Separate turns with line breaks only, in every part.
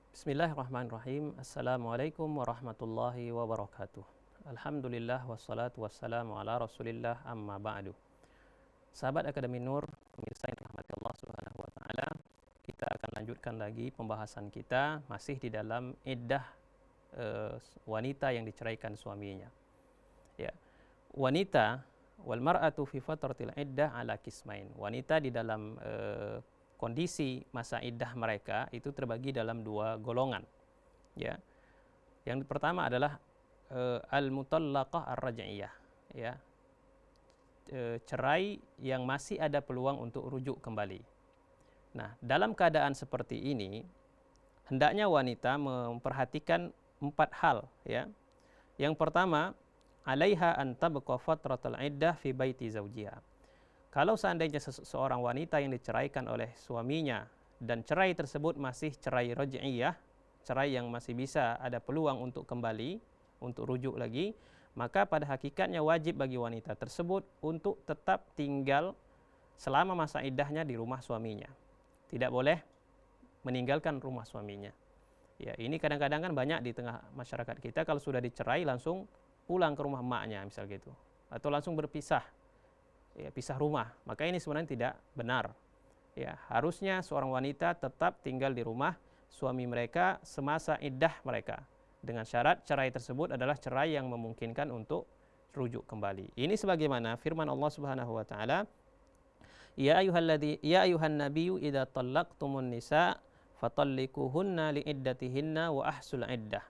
Bismillahirrahmanirrahim. Assalamualaikum warahmatullahi wabarakatuh. Alhamdulillah wassalatu wassalamu ala Rasulillah amma ba'du. Sahabat Akademi Nur, pemirsa yang dirahmati Allah Subhanahu wa taala, kita akan lanjutkan lagi pembahasan kita masih di dalam iddah wanita yang diceraikan suaminya. Ya. Wanita wal mar'atu fi fatratil iddah ala qismain. Wanita di dalam kondisi masa iddah mereka itu terbagi dalam dua golongan. Ya. Yang pertama adalah al-mutallaqah ar-raj'iyah, ya. Cerai yang masih ada peluang untuk rujuk kembali. Nah, dalam keadaan seperti ini hendaknya wanita memperhatikan 4 hal, ya. Yang pertama, alaiha an tabqa fatratul iddah fi baiti zawjiha. Kalau seandainya seorang wanita yang diceraikan oleh suaminya dan cerai tersebut masih cerai raj'iyah, cerai yang masih bisa ada peluang untuk kembali, untuk rujuk lagi, maka pada hakikatnya wajib bagi wanita tersebut untuk tetap tinggal selama masa iddahnya di rumah suaminya. Tidak boleh meninggalkan rumah suaminya. Ya, ini kadang-kadang kan banyak di tengah masyarakat kita, kalau sudah dicerai langsung pulang ke rumah emaknya misal gitu, atau langsung berpisah. Ya, pisah rumah. Maka ini sebenarnya tidak benar. Ya, harusnya seorang wanita tetap tinggal di rumah suami mereka semasa iddah mereka, dengan syarat cerai tersebut adalah cerai yang memungkinkan untuk rujuk kembali. Ini sebagaimana firman Allah Subhanahu wa taala, ya ayuhan nabiyyu idza talaqtumun nisa fatalliquhunna liiddatihinna wa ahsul iddah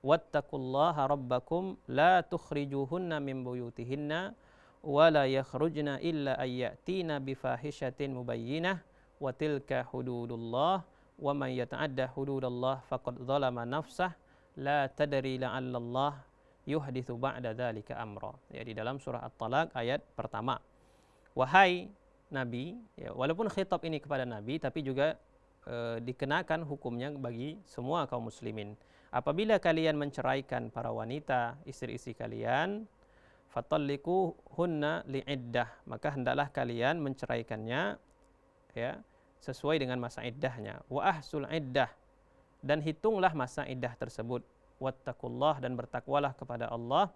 wattaqullaha rabbakum la tukhrijuhunna min buyutihinna wala yakhrujna illa ayyatina bifahishatin mubayyinah wa tilka hududullah wa man yata'adda hududallah faqad zalama nafsah la tadri la'allallah yuhditsu ba'da dzalika amra. Ya, di dalam surah At-Talaq ayat pertama. Wahai Nabi, ya, walaupun khitab ini kepada Nabi tapi juga dikenakan hukumnya bagi semua kaum muslimin. Apabila kalian menceraikan para wanita, istri-istri kalian, fatalliquhunna li'iddah, maka hendaklah kalian menceraikannya, ya, sesuai dengan masa iddahnya. Wa ahsul iddah, dan hitunglah masa iddah tersebut. Wattaqullah, dan bertakwalah kepada Allah.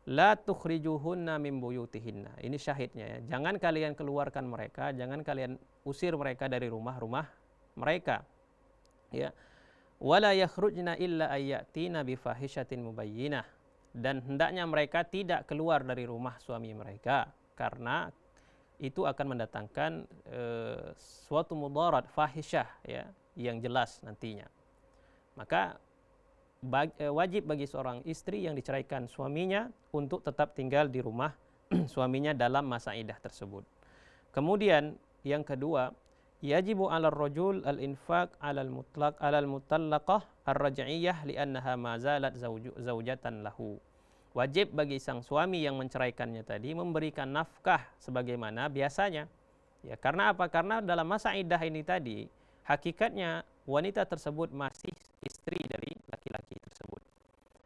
La tukhrijuhunna min buyutihinna. Ini syahidnya, ya. Jangan kalian keluarkan mereka, jangan kalian usir mereka dari rumah-rumah mereka. Ya. Wala yakhrujna illa ayyatina bifahishatin mubayyinah. Dan hendaknya mereka tidak keluar dari rumah suami mereka, karena itu akan mendatangkan suatu mudarat fahisyah, ya, yang jelas nantinya. Maka wajib bagi seorang istri yang diceraikan suaminya untuk tetap tinggal di rumah suaminya dalam masa iddah tersebut. Kemudian yang kedua, yajibu 'alal rajul al-infaq 'alal mutallaqah ar-raj'iyah li'annaha ma zalat zaujatan lahu. Wajib bagi sang suami yang menceraikannya tadi memberikan nafkah sebagaimana biasanya. Ya, karena apa? Karena dalam masa iddah ini tadi hakikatnya wanita tersebut masih istri dari laki-laki tersebut.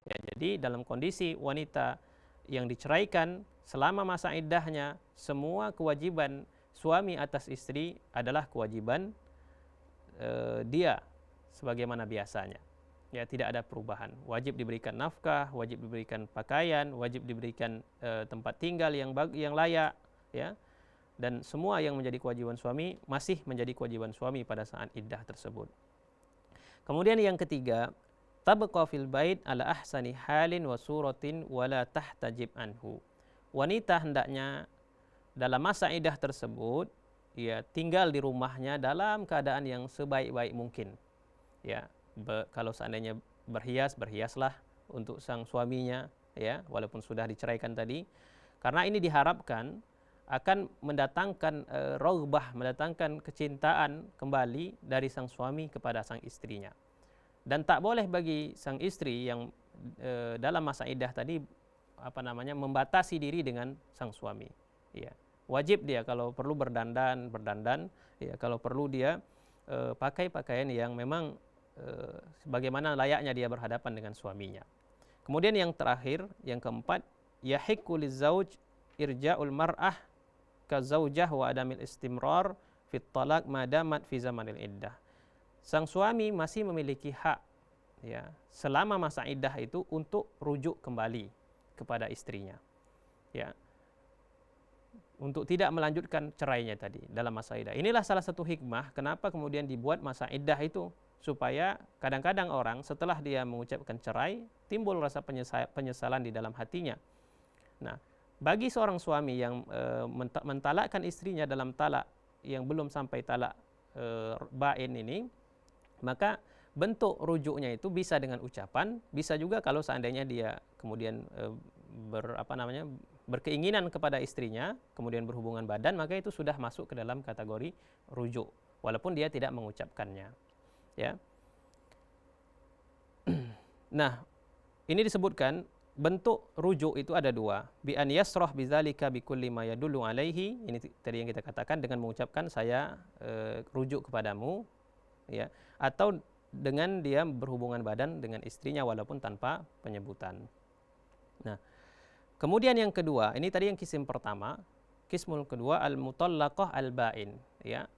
Ya, jadi dalam kondisi wanita yang diceraikan selama masa iddahnya, semua kewajiban suami atas istri adalah kewajiban dia sebagaimana biasanya. Ya, tidak ada perubahan. Wajib diberikan nafkah, wajib diberikan pakaian, wajib diberikan tempat tinggal yang layak, ya. Dan semua yang menjadi kewajiban suami masih menjadi kewajiban suami pada saat iddah tersebut. Kemudian yang ketiga, tabqa fil bait ala ahsani halin wa suratin wala tahtajib anhu. Wanita hendaknya dalam masa iddah tersebut, ya, tinggal di rumahnya dalam keadaan yang sebaik-baik mungkin. Ya, kalau seandainya berhiaslah untuk sang suaminya, ya, walaupun sudah diceraikan tadi, karena ini diharapkan akan mendatangkan raghbah, mendatangkan kecintaan kembali dari sang suami kepada sang istrinya. Dan tak boleh bagi sang istri yang dalam masa iddah tadi membatasi diri dengan sang suami. Ya, wajib dia kalau perlu berdandan, ya, kalau perlu dia pakai pakaian yang memang sebagaimana layaknya dia berhadapan dengan suaminya. Kemudian yang terakhir, yang keempat, yahiqqu lizauj irja'ul mar'ah ka zaujah wa adamil istimrar fit talaq madamat fi zamanil iddah. Sang suami masih memiliki hak, ya, selama masa iddah itu untuk rujuk kembali kepada istrinya, ya, untuk tidak melanjutkan cerainya tadi dalam masa iddah. Inilah salah satu hikmah kenapa kemudian dibuat masa iddah itu, supaya kadang-kadang orang setelah dia mengucapkan cerai timbul rasa penyesalan di dalam hatinya. Nah, bagi seorang suami yang mentalakkan istrinya dalam talak yang belum sampai talak bain ini, maka bentuk rujuknya itu bisa dengan ucapan, bisa juga kalau seandainya dia kemudian berkeinginan kepada istrinya, kemudian berhubungan badan, maka itu sudah masuk ke dalam kategori rujuk, walaupun dia tidak mengucapkannya. Ya. Nah, ini disebutkan bentuk rujuk itu ada dua. Bi an yasrah bidzalika bikulli ma yadullu alaihi. Ini tadi yang kita katakan, dengan mengucapkan saya rujuk kepadamu, ya, atau dengan dia berhubungan badan dengan istrinya walaupun tanpa penyebutan. Nah, kemudian yang kedua, ini tadi yang kisim pertama. Kismul kedua al-mutallaqah al-bain, ya.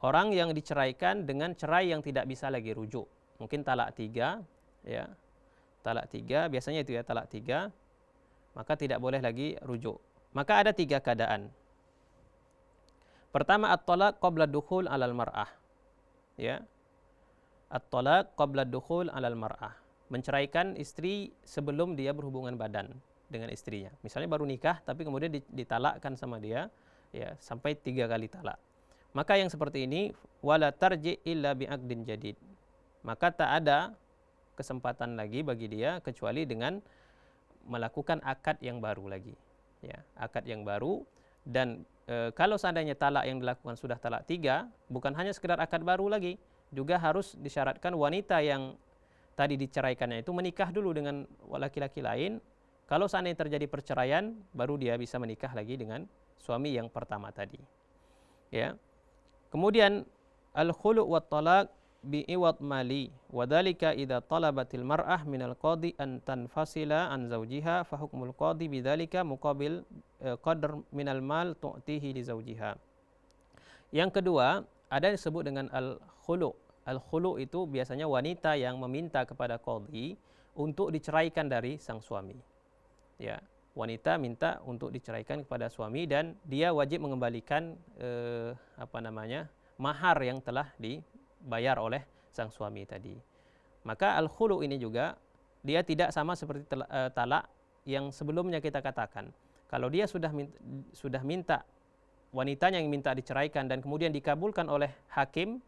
Orang yang diceraikan dengan cerai yang tidak bisa lagi rujuk. Mungkin talak 3, ya. Talak 3, biasanya itu ya, talak 3, maka tidak boleh lagi rujuk. Maka ada 3 keadaan. Pertama, at-talaq qabla dukhul 'alal mar'ah. Ya. At-talaq qabla dukhul 'alal mar'ah. Menceraikan istri sebelum dia berhubungan badan dengan istrinya. Misalnya baru nikah tapi kemudian ditalakkan sama dia, ya, sampai 3 kali talak. Maka yang seperti ini wala tarji illa bi'aqdin jadid. Maka tak ada kesempatan lagi bagi dia kecuali dengan melakukan akad yang baru lagi. Ya, akad yang baru. Dan kalau seandainya talak yang dilakukan sudah talak 3, bukan hanya sekedar akad baru lagi, juga harus disyaratkan wanita yang tadi diceraikannya itu menikah dulu dengan laki-laki lain. Kalau seandainya terjadi perceraian, baru dia bisa menikah lagi dengan suami yang pertama tadi. Ya. Kemudian al-khulu' wat talaq bi'iwad mali wa dzalika idza talabatil mar'ah minal qadi an tanfasila an zawjiha fa hukmul qadi bidzalika muqabil qadr minal mal tu'tihi li zawjiha. Yang kedua, ada yang disebut dengan al-khulu'. Al-khulu' itu biasanya wanita yang meminta kepada qadi untuk diceraikan dari sang suami. Ya, wanita minta untuk diceraikan kepada suami dan dia wajib mengembalikan mahar yang telah dibayar oleh sang suami tadi. Maka al-khulu ini juga dia tidak sama seperti talak yang sebelumnya kita katakan. Kalau dia sudah minta, wanitanya yang minta diceraikan dan kemudian dikabulkan oleh hakim,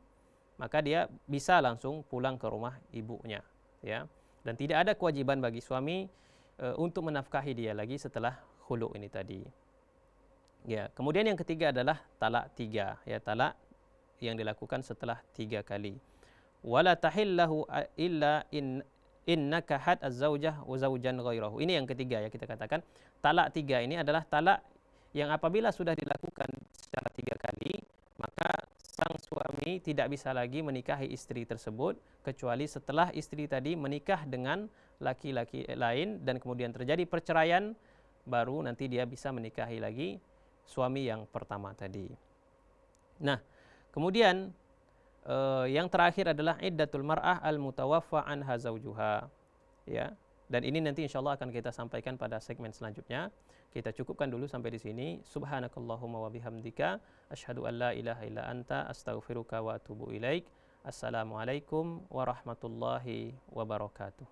maka dia bisa langsung pulang ke rumah ibunya, ya. Dan tidak ada kewajiban bagi suami untuk menafkahi dia lagi setelah khulu ini tadi. Ya, kemudian yang ketiga adalah talak 3, ya, talak yang dilakukan setelah 3 kali. Wala tahillahu illa innaka had az-zaujah wa zaujan ghairahu. Ini yang ketiga, ya, kita katakan talak 3 ini adalah talak yang apabila sudah dilakukan secara 3 kali, maka sang suami tidak bisa lagi menikahi istri tersebut kecuali setelah istri tadi menikah dengan laki-laki lain dan kemudian terjadi perceraian, baru nanti dia bisa menikahi lagi suami yang pertama tadi. Nah, kemudian yang terakhir adalah iddatul mar'ah al-mutawaffa anha zawjuha, ya. Dan ini nanti insyaallah akan kita sampaikan pada segmen selanjutnya. Kita cukupkan dulu sampai di sini. Subhanakallahumma wa bihamdika asyhadu an la ilaha illa anta astaghfiruka wa atubu ilaik. Assalamualaikum warahmatullahi wabarakatuh.